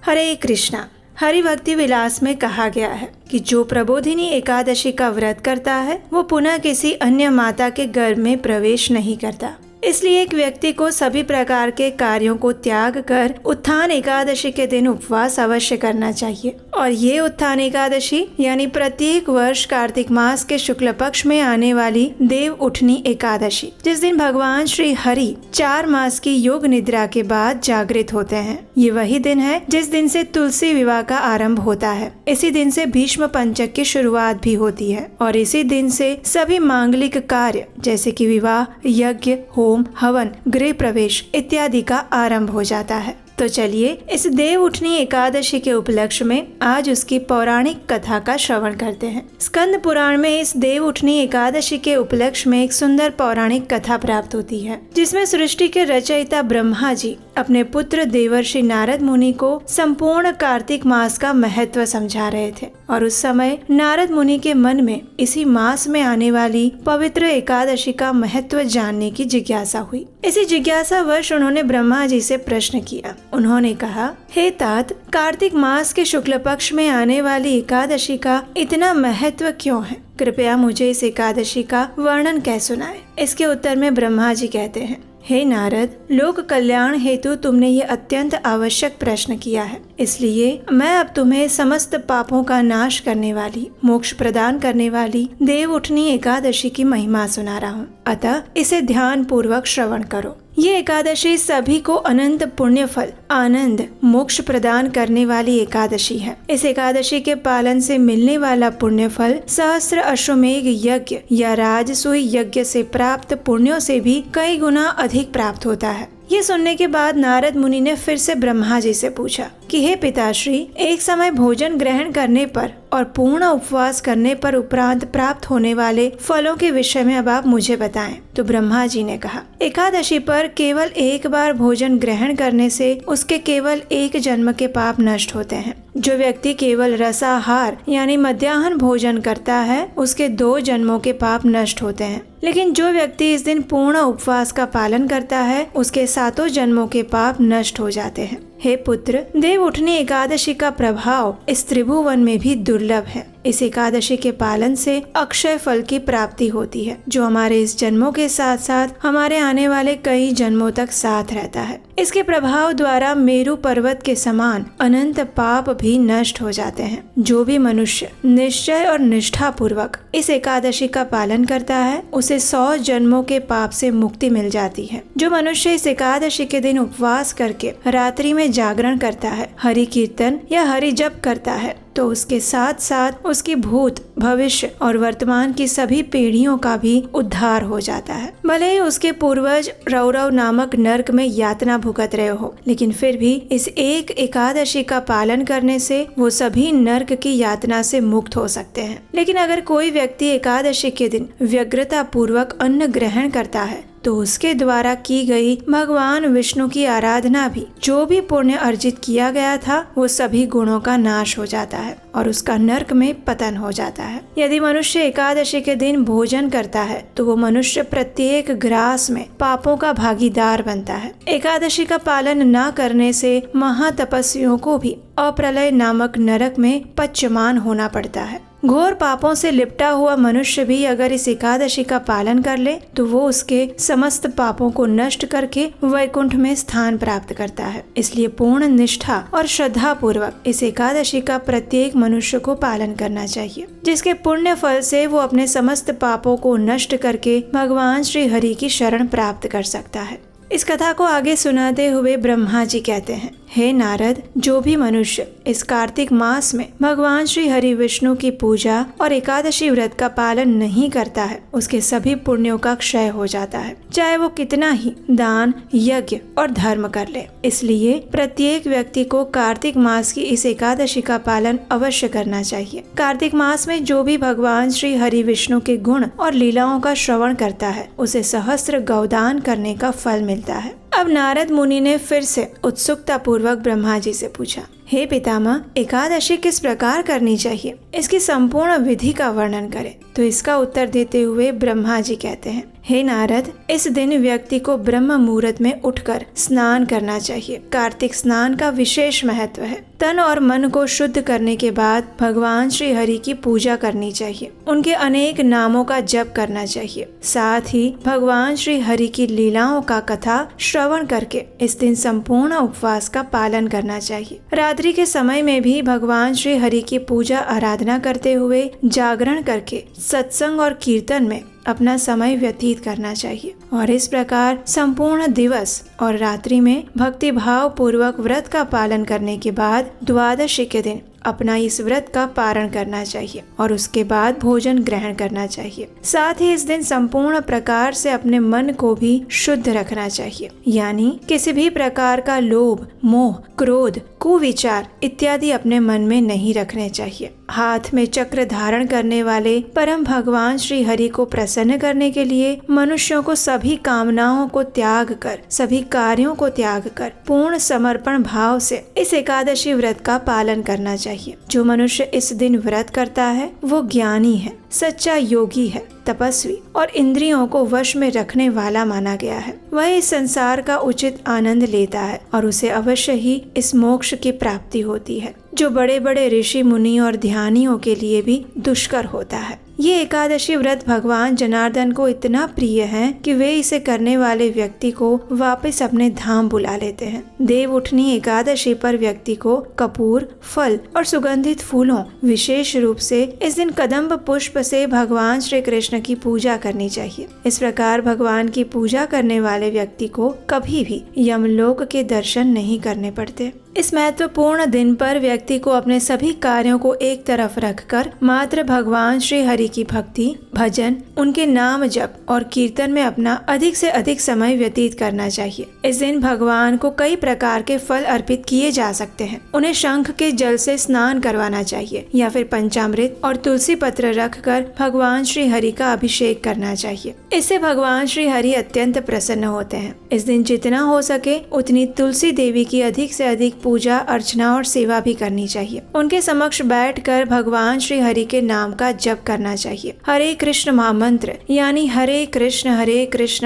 हरे कृष्णा। हरि भक्ति विलास में कहा गया है कि जो प्रबोधिनी एकादशी का व्रत करता है वो पुनः किसी अन्य माता के गर्भ में प्रवेश नहीं करता। इसलिए एक व्यक्ति को सभी प्रकार के कार्यों को त्याग कर उत्थान एकादशी के दिन उपवास अवश्य करना चाहिए। और ये उत्थान एकादशी यानी प्रत्येक वर्ष कार्तिक मास के शुक्ल पक्ष में आने वाली देव उठनी एकादशी, जिस दिन भगवान श्री हरि 4 मास की योग निद्रा के बाद जागृत होते हैं, ये वही दिन है जिस दिन से तुलसी विवाह का आरंभ होता है। इसी दिन से भीष्म पंचक की शुरुआत भी होती है और इसी दिन से सभी मांगलिक कार्य जैसे कि विवाह, यज्ञ, होम, हवन, गृह प्रवेश इत्यादि का आरंभ हो जाता है। तो चलिए इस देव उठनी एकादशी के उपलक्ष्य में आज उसकी पौराणिक कथा का श्रवण करते हैं। स्कंद पुराण में इस देव उठनी एकादशी के उपलक्ष्य में एक सुंदर पौराणिक कथा प्राप्त होती है, जिसमें सृष्टि के रचयिता ब्रह्मा जी अपने पुत्र देवर्षि नारद मुनि को संपूर्ण कार्तिक मास का महत्व समझा रहे थे। और उस समय नारद मुनि के मन में इसी मास में आने वाली पवित्र एकादशी का महत्व जानने की जिज्ञासा हुई। इसी जिज्ञासा वश उन्होंने ब्रह्मा जी से प्रश्न किया। उन्होंने कहा, हे तात, कार्तिक मास के शुक्ल पक्ष में आने वाली एकादशी का इतना महत्व क्यों है? कृपया मुझे इस एकादशी का वर्णन कह सुनाए। इसके उत्तर में ब्रह्मा जी कहते हैं, हे नारद, लोक कल्याण हेतु तुमने ये अत्यंत आवश्यक प्रश्न किया है, इसलिए मैं अब तुम्हें समस्त पापों का नाश करने वाली, मोक्ष प्रदान करने वाली देव उठनी एकादशी की महिमा सुना रहा हूँ। अतः इसे ध्यान पूर्वक श्रवण करो। ये एकादशी सभी को अनंत पुण्य फल, आनंद, मोक्ष प्रदान करने वाली एकादशी है। इस एकादशी के पालन से मिलने वाला पुण्य फल सहस्त्र अश्वमेघ यज्ञ या राजसूय यज्ञ से प्राप्त पुण्यों से भी कई गुना अधिक प्राप्त होता है। ये सुनने के बाद नारद मुनि ने फिर से ब्रह्मा जी से पूछा कि हे पिताश्री, एक समय भोजन ग्रहण करने पर और पूर्ण उपवास करने पर उपरांत प्राप्त होने वाले फलों के विषय में अब आप मुझे बताएं। तो ब्रह्मा जी ने कहा, एकादशी पर केवल एक बार भोजन ग्रहण करने से उसके केवल एक जन्म के पाप नष्ट होते हैं। जो व्यक्ति केवल रसाहार यानी मध्याह्न भोजन करता है उसके 2 जन्मों के पाप नष्ट होते हैं। लेकिन जो व्यक्ति इस दिन पूर्ण उपवास का पालन करता है उसके 7 जन्मों के पाप नष्ट हो जाते हैं। हे पुत्र, देव उठनी एकादशी का प्रभाव इस त्रिभुवन में भी दुर्लभ है। इस एकादशी के पालन से अक्षय फल की प्राप्ति होती है, जो हमारे इस जन्मों के साथ साथ हमारे आने वाले कई जन्मों तक साथ रहता है। इसके प्रभाव द्वारा मेरु पर्वत के समान अनंत पाप भी नष्ट हो जाते हैं। जो भी मनुष्य निश्चय और निष्ठा पूर्वक इस एकादशी का पालन करता है उसे 100 जन्मों के पाप से मुक्ति मिल जाती है। जो मनुष्य इस एकादशी के दिन उपवास करके रात्रि में जागरण करता है, हरि कीर्तन या हरि जप करता है, तो उसके साथ साथ उसकी भूत, भविष्य और वर्तमान की सभी पीढ़ियों का भी उद्धार हो जाता है। भले ही उसके पूर्वज रौरव नामक नरक में यातना भुगत रहे हो, लेकिन फिर भी इस एक एकादशी का पालन करने से वो सभी नरक की यातना से मुक्त हो सकते हैं। लेकिन अगर कोई व्यक्ति एकादशी के दिन व्यग्रता पूर्वक अन्न ग्रहण करता है तो उसके द्वारा की गई भगवान विष्णु की आराधना भी, जो भी पुण्य अर्जित किया गया था, वो सभी गुणों का नाश हो जाता है और उसका नरक में पतन हो जाता है। यदि मनुष्य एकादशी के दिन भोजन करता है तो वो मनुष्य प्रत्येक ग्रास में पापों का भागीदार बनता है। एकादशी का पालन न करने से महातपस्वियों को भी अप्रलय नामक नरक में पच्यमान होना पड़ता है। घोर पापों से लिपटा हुआ मनुष्य भी अगर इस एकादशी का पालन कर ले तो वो उसके समस्त पापों को नष्ट करके वैकुंठ में स्थान प्राप्त करता है। इसलिए पूर्ण निष्ठा और श्रद्धा पूर्वक इस एकादशी का प्रत्येक मनुष्य को पालन करना चाहिए, जिसके पुण्य फल से वो अपने समस्त पापों को नष्ट करके भगवान श्री हरि की शरण प्राप्त कर सकता है। इस कथा को आगे सुनाते हुए ब्रह्मा जी कहते हैं, हे नारद, जो भी मनुष्य इस कार्तिक मास में भगवान श्री हरि विष्णु की पूजा और एकादशी व्रत का पालन नहीं करता है उसके सभी पुण्यों का क्षय हो जाता है, चाहे वो कितना ही दान, यज्ञ और धर्म कर ले। इसलिए प्रत्येक व्यक्ति को कार्तिक मास की इस एकादशी का पालन अवश्य करना चाहिए। कार्तिक मास में जो भी भगवान श्री हरि विष्णु के गुण और लीलाओं का श्रवण करता है उसे सहस्त्र गौदान करने का फल मिलता है। अब नारद मुनि ने फिर से उत्सुकता पूर्वक ब्रह्मा जी से पूछा, हे पितामह, एकादशी किस प्रकार करनी चाहिए? इसकी संपूर्ण विधि का वर्णन करें। तो इसका उत्तर देते हुए ब्रह्मा जी कहते हैं, हे नारद, इस दिन व्यक्ति को ब्रह्म मुहूर्त में उठकर स्नान करना चाहिए। कार्तिक स्नान का विशेष महत्व है। तन और मन को शुद्ध करने के बाद भगवान श्री हरि की पूजा करनी चाहिए। उनके अनेक नामों का जप करना चाहिए। साथ ही भगवान श्री हरि की लीलाओं का कथा श्रवण करके इस दिन संपूर्ण उपवास का पालन करना चाहिए। रात्रि के समय में भी भगवान श्री हरि की पूजा आराधना करते हुए जागरण करके सत्संग और कीर्तन में अपना समय व्यतीत करना चाहिए। और इस प्रकार संपूर्ण दिवस और रात्रि में भक्ति भाव पूर्वक व्रत का पालन करने के बाद द्वादशी के दिन अपना इस व्रत का पारण करना चाहिए और उसके बाद भोजन ग्रहण करना चाहिए। साथ ही इस दिन संपूर्ण प्रकार से अपने मन को भी शुद्ध रखना चाहिए, यानी किसी भी प्रकार का लोभ, मोह, क्रोध, कुविचार इत्यादि अपने मन में नहीं रखने चाहिए। हाथ में चक्र धारण करने वाले परम भगवान श्री हरि को प्रसन्न करने के लिए मनुष्यों को सभी कामनाओं को त्याग कर, सभी कार्यों को त्याग कर पूर्ण समर्पण भाव से इस एकादशी व्रत का पालन करना चाहिए। जो मनुष्य इस दिन व्रत करता है वो ज्ञानी है, सच्चा योगी है, तपस्वी और इंद्रियों को वश में रखने वाला माना गया है। वह इस संसार का उचित आनंद लेता है और उसे अवश्य ही इस मोक्ष की प्राप्ति होती है, जो बड़े बड़े ऋषि मुनि और ध्यानियों के लिए भी दुष्कर होता है। ये एकादशी व्रत भगवान जनार्दन को इतना प्रिय है कि वे इसे करने वाले व्यक्ति को वापस अपने धाम बुला लेते हैं। देव उठनी एकादशी पर व्यक्ति को कपूर, फल और सुगंधित फूलों, विशेष रूप से इस दिन कदम्ब पुष्प से भगवान श्री कृष्ण की पूजा करनी चाहिए। इस प्रकार भगवान की पूजा करने वाले व्यक्ति को कभी भी यमलोक के दर्शन नहीं करने पड़ते। इस महत्वपूर्ण दिन पर व्यक्ति को अपने सभी कार्यों को एक तरफ रखकर मात्र भगवान श्री हरि की भक्ति, भजन, उनके नाम जप और कीर्तन में अपना अधिक से अधिक समय व्यतीत करना चाहिए। इस दिन भगवान को कई प्रकार के फल अर्पित किए जा सकते हैं। उन्हें शंख के जल से स्नान करवाना चाहिए या फिर पंचामृत और तुलसी पत्र रखकर भगवान श्री हरि का अभिषेक करना चाहिए। इससे भगवान श्री हरि अत्यंत प्रसन्न होते हैं। इस दिन जितना हो सके उतनी तुलसी देवी की अधिक से अधिक पूजा अर्चना और सेवा भी करनी चाहिए। उनके समक्ष बैठकर भगवान श्री हरि के नाम का जप करना चाहिए। हरे कृष्ण महामंत्र यानी हरे कृष्ण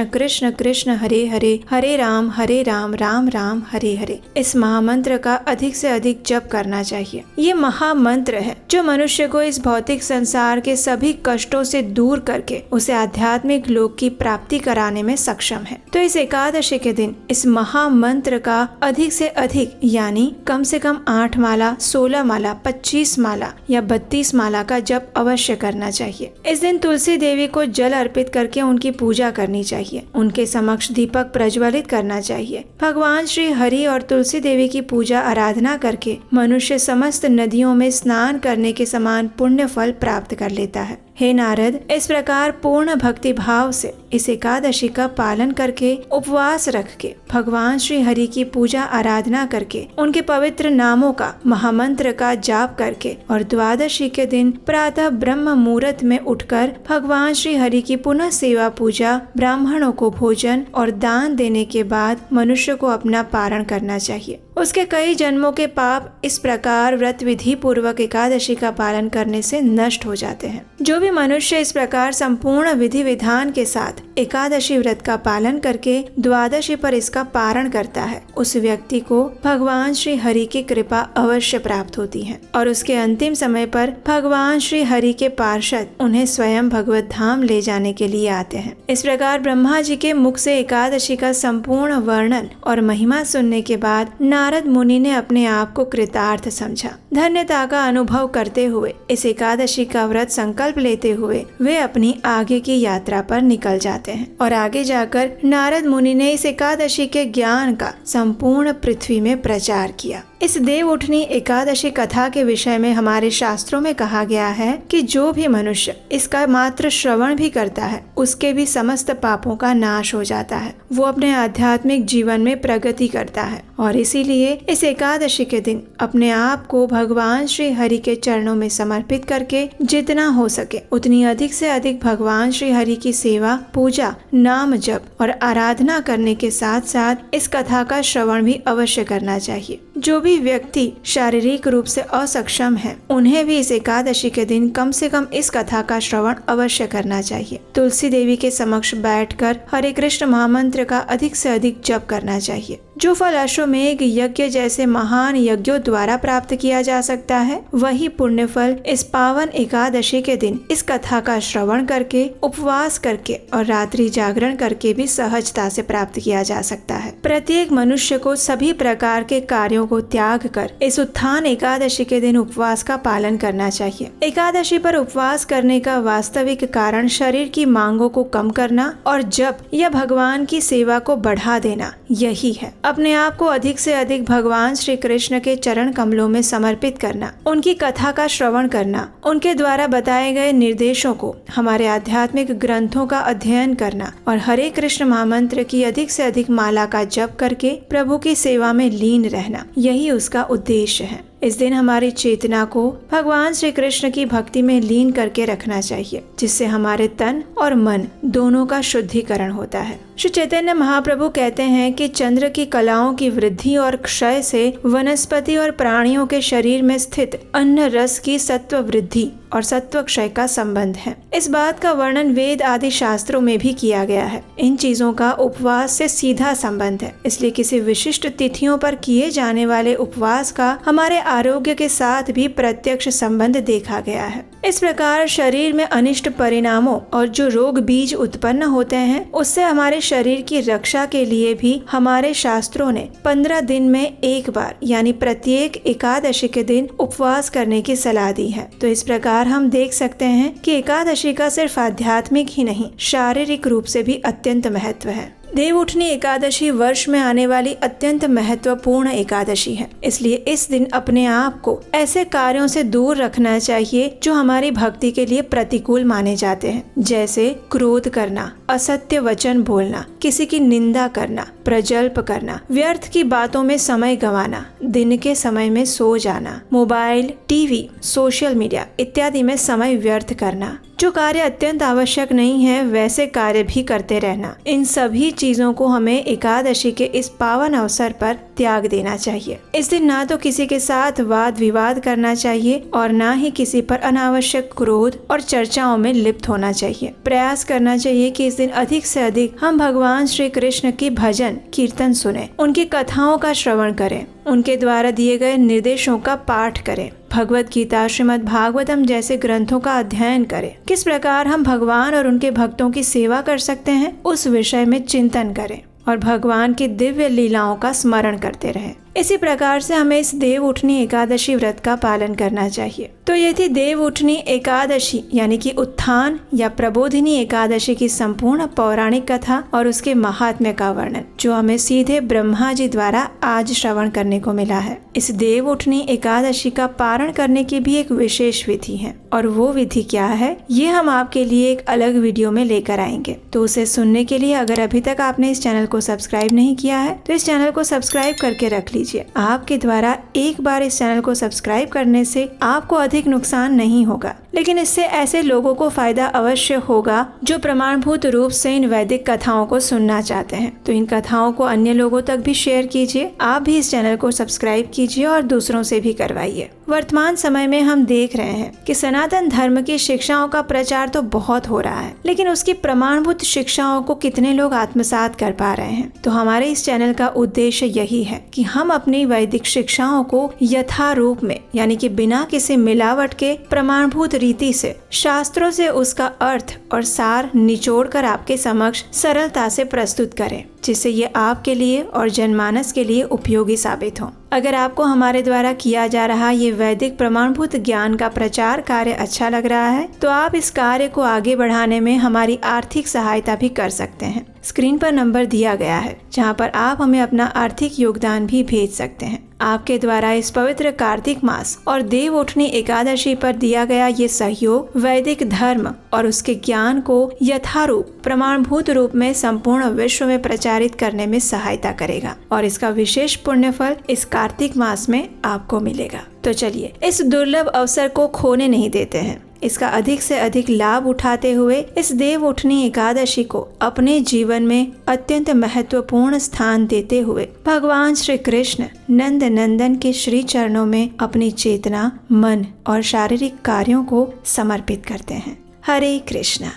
कृष्ण कृष्ण हरे हरे, हरे राम राम राम हरे हरे, इस महामंत्र का अधिक से अधिक जप करना चाहिए। ये महामंत्र है जो मनुष्य को इस भौतिक संसार के सभी कष्टों से दूर करके उसे आध्यात्मिक लोक की प्राप्ति कराने में सक्षम है। तो इस एकादशी के दिन इस महामंत्र का अधिक से अधिक यानी कम से कम 8 माला, 16 माला, 25 माला या 32 माला का जप अवश्य करना चाहिए। इस दिन तुलसी देवी को जल अर्पित करके उनकी पूजा करनी चाहिए। उनके समक्ष दीपक प्रज्वलित करना चाहिए। भगवान श्री हरि और तुलसी देवी की पूजा आराधना करके मनुष्य समस्त नदियों में स्नान करने के समान पुण्य फल प्राप्त कर लेता है। हे नारद, इस प्रकार पूर्ण भक्ति भाव से इस एकादशी का पालन करके, उपवास रख के, भगवान श्री हरि की पूजा आराधना करके, उनके पवित्र नामों का, महामंत्र का जाप करके और द्वादशी के दिन प्रातः ब्रह्म मुहूर्त में उठकर भगवान श्री हरि की पुनः सेवा पूजा, ब्राह्मणों को भोजन और दान देने के बाद मनुष्य को अपना पारण करना चाहिए। उसके कई जन्मों के पाप इस प्रकार व्रत विधि पूर्वक एकादशी का पालन करने से नष्ट हो जाते हैं। जो भी मनुष्य इस प्रकार संपूर्ण विधि विधान के साथ एकादशी व्रत का पालन करके द्वादशी पर इसका पारण करता है, उस व्यक्ति को भगवान श्री हरि की कृपा अवश्य प्राप्त होती है और उसके अंतिम समय पर भगवान श्री हरि के पार्षद उन्हें स्वयं भगवत धाम ले जाने के लिए आते हैं। इस प्रकार ब्रह्मा जी के मुख से एकादशी का संपूर्ण वर्णन और महिमा सुनने के बाद नारद मुनि ने अपने आप को कृतार्थ समझा। धन्यता का अनुभव करते हुए इस एकादशी का व्रत संकल्प लेते हुए वे अपनी आगे की यात्रा पर निकल जाते हैं और आगे जाकर नारद मुनि ने इस एकादशी के ज्ञान का संपूर्ण पृथ्वी में प्रचार किया। इस देव उठनी एकादशी कथा के विषय में हमारे शास्त्रों में कहा गया है कि जो भी मनुष्य इसका मात्र श्रवण भी करता है उसके भी समस्त पापों का नाश हो जाता है। वो अपने आध्यात्मिक जीवन में प्रगति करता है और इसीलिए इस एकादशी के दिन अपने आप को भगवान श्री हरि के चरणों में समर्पित करके जितना हो सके उतनी अधिक से अधिक भगवान श्री हरि की सेवा, पूजा पूजा, नाम जप और आराधना करने के साथ साथ इस कथा का श्रवण भी अवश्य करना चाहिए। जो भी व्यक्ति शारीरिक रूप से असक्षम है, उन्हें भी इस एकादशी के दिन कम से कम इस कथा का श्रवण अवश्य करना चाहिए। तुलसी देवी के समक्ष बैठकर हरे कृष्ण महामंत्र का अधिक से अधिक जप करना चाहिए। जो फल अश्वमेघ यज्ञ जैसे महान यज्ञों द्वारा प्राप्त किया जा सकता है, वही पुण्य फल इस पावन एकादशी के दिन इस कथा का श्रवण करके, उपवास करके और रात्रि जागरण करके भी सहजता से प्राप्त किया जा सकता है। प्रत्येक मनुष्य को सभी प्रकार के कार्यों को त्याग कर इस उत्थान एकादशी के दिन उपवास का पालन करना चाहिए। एकादशी पर उपवास करने का वास्तविक कारण शरीर की मांगों को कम करना और जप या भगवान की सेवा को बढ़ा देना यही है। अपने आप को अधिक से अधिक भगवान श्री कृष्ण के चरण कमलों में समर्पित करना, उनकी कथा का श्रवण करना, उनके द्वारा बताए गए निर्देशों को, हमारे आध्यात्मिक ग्रंथों का अध्ययन करना और हरे कृष्ण महामंत्र की अधिक से अधिक माला का जप करके प्रभु की सेवा में लीन रहना, यही उसका उद्देश्य है। इस दिन हमारी चेतना को भगवान श्री कृष्ण की भक्ति में लीन करके रखना चाहिए, जिससे हमारे तन और मन दोनों का शुद्धिकरण होता है। श्री चैतन्य महाप्रभु कहते हैं कि चंद्र की कलाओं की वृद्धि और क्षय से वनस्पति और प्राणियों के शरीर में स्थित अन्न रस की सत्व वृद्धि और सत्व क्षय का संबंध है। इस बात का वर्णन वेद आदि शास्त्रों में भी किया गया है। इन चीजों का उपवास से सीधा संबंध है, इसलिए किसी विशिष्ट तिथियों पर किए जाने वाले उपवास का हमारे आरोग्य के साथ भी प्रत्यक्ष संबंध देखा गया है। इस प्रकार शरीर में अनिष्ट परिणामों और जो रोग बीज उत्पन्न होते हैं, उससे हमारे शरीर की रक्षा के लिए भी हमारे शास्त्रों ने 15 दिन में एक बार यानी प्रत्येक एकादशी के दिन उपवास करने की सलाह दी है। तो इस प्रकार हम देख सकते हैं कि एकादशी का सिर्फ आध्यात्मिक ही नहीं, शारीरिक रूप से भी अत्यंत महत्व है। देवउठनी एकादशी वर्ष में आने वाली अत्यंत महत्वपूर्ण एकादशी है, इसलिए इस दिन अपने आप को ऐसे कार्यों से दूर रखना चाहिए जो हमारी भक्ति के लिए प्रतिकूल माने जाते हैं, जैसे क्रोध करना, असत्य वचन बोलना, किसी की निंदा करना, प्रजल्प करना, व्यर्थ की बातों में समय गंवाना, दिन के समय में सो जाना, मोबाइल, टीवी, सोशल मीडिया इत्यादि में समय व्यर्थ करना, जो कार्य अत्यंत आवश्यक नहीं है वैसे कार्य भी करते रहना। इन सभी चीजों को हमें एकादशी के इस पावन अवसर पर त्याग देना चाहिए। इस दिन ना तो किसी के साथ वाद विवाद करना चाहिए और ना ही किसी पर अनावश्यक क्रोध और चर्चाओं में लिप्त होना चाहिए। प्रयास करना चाहिए कि इस दिन अधिक से अधिक हम भगवान श्री कृष्ण की भजन कीर्तन सुने, उनकी कथाओं का श्रवण करें, उनके द्वारा दिए गए निर्देशों का पाठ करें, भगवत गीता, श्रीमद् भागवतम जैसे ग्रंथों का अध्ययन करें। किस प्रकार हम भगवान और उनके भक्तों की सेवा कर सकते हैं, उस विषय में चिंतन करें और भगवान की दिव्य लीलाओं का स्मरण करते रहें। इसी प्रकार से हमें इस देवउठनी एकादशी व्रत का पालन करना चाहिए। तो ये थी देवउठनी एकादशी यानी कि उत्थान या प्रबोधिनी एकादशी की संपूर्ण पौराणिक कथा और उसके महात्म्य का वर्णन, जो हमें सीधे ब्रह्मा जी द्वारा आज श्रवण करने को मिला है। इस देवउठनी एकादशी का पारण करने की भी एक विशेष विधि है, और वो विधि क्या है ये हम आपके लिए एक अलग वीडियो में लेकर आएंगे। तो उसे सुनने के लिए अगर अभी तक आपने इस चैनल को सब्सक्राइब नहीं किया है तो इस चैनल को सब्सक्राइब करके रख लीजिए। आपके द्वारा एक बार इस चैनल को सब्सक्राइब करने से आपको अधिक नुकसान नहीं होगा, लेकिन इससे ऐसे लोगों को फायदा अवश्य होगा जो प्रमाणभूत रूप से इन वैदिक कथाओं को सुनना चाहते हैं। तो इन कथाओं को अन्य लोगों तक भी शेयर कीजिए। आप भी इस चैनल को सब्सक्राइब कीजिए और दूसरों से भी करवाइए। वर्तमान समय में हम देख रहे हैं कि सनातन धर्म की शिक्षाओं का प्रचार तो बहुत हो रहा है, लेकिन उसकी प्रमाणभूत शिक्षाओं को कितने लोग आत्मसात कर पा रहे हैं। तो हमारे इस चैनल का उद्देश्य यही है कि हम अपनी वैदिक शिक्षाओं को यथारूप में यानी कि बिना किसी मिलावट के प्रमाणभूत रीति से शास्त्रों से उसका अर्थ और सार निचोड़ कर आपके समक्ष सरलता से प्रस्तुत करें, जिससे ये आपके लिए और जनमानस के लिए उपयोगी साबित हो। अगर आपको हमारे द्वारा किया जा रहा ये वैदिक प्रमाणभूत ज्ञान का प्रचार कार्य अच्छा लग रहा है तो आप इस कार्य को आगे बढ़ाने में हमारी आर्थिक सहायता भी कर सकते हैं। स्क्रीन पर नंबर दिया गया है जहां पर आप हमें अपना आर्थिक योगदान भी भेज सकते हैं। आपके द्वारा इस पवित्र कार्तिक मास और देवउठनी एकादशी पर दिया गया ये सहयोग वैदिक धर्म और उसके ज्ञान को यथारूप प्रमाणभूत रूप में संपूर्ण विश्व में प्रचारित करने में सहायता करेगा और इसका विशेष पुण्य फल इस कार्तिक मास में आपको मिलेगा। तो चलिए इस दुर्लभ अवसर को खोने नहीं देते हैं। इसका अधिक से अधिक लाभ उठाते हुए इस देव उठनी एकादशी को अपने जीवन में अत्यंत महत्वपूर्ण स्थान देते हुए भगवान श्री कृष्ण नंद नंदन के श्री चरणों में अपनी चेतना, मन और शारीरिक कार्यों को समर्पित करते हैं। हरे कृष्णा।